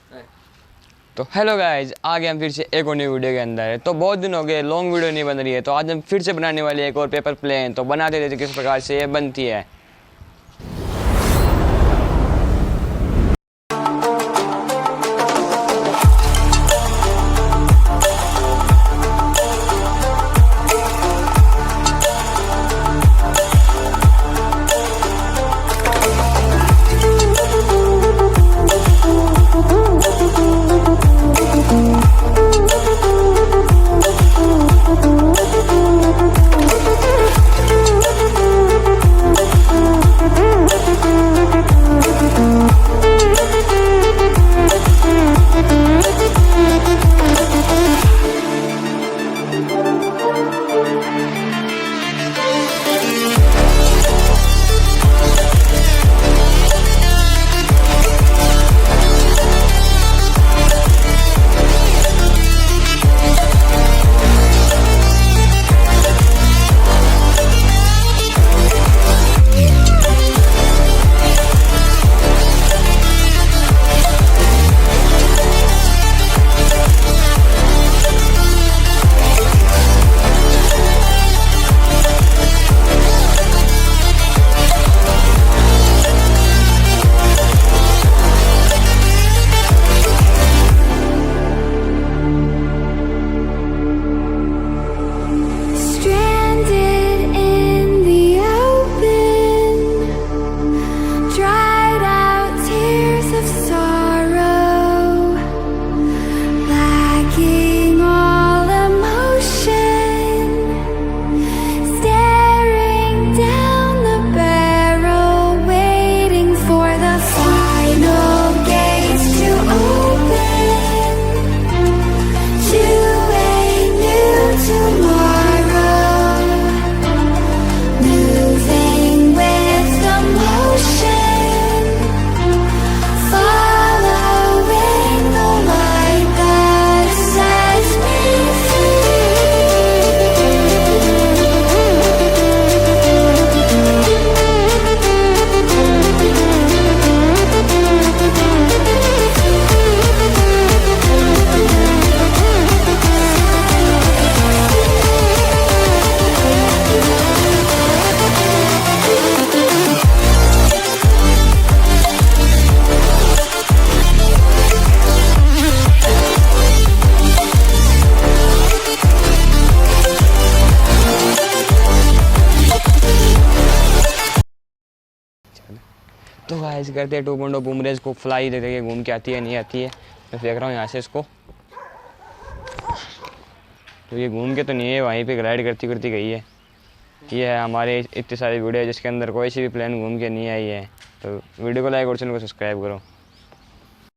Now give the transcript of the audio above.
तो hello guys, आ गए हम फिर से एक और नई वीडियो के अंदर। तो बहुत दिन हो गए, लॉन्ग वीडियो नहीं बन रही है, तो आज हम फिर से बनाने वाले एक और पेपर प्लेन। तो बनाते रहते किस प्रकार से ये बनती है। तो गाइस करते हैं 2.0 बूमरेज को फ्लाई दे देंगे, घूम के आती है नहीं आती है। मैं देख रहा हूँ यहाँ से इसको, तो ये घूम के तो नहीं है, वहीं पे ग्लाइड करती करती गई है। ये है हमारे इतने सारे वीडियो जिसके अंदर कोई सी भी प्लान घूम के नहीं आई है। तो वीडियो को लाइक और चैनल को सब्सक्राइब करो।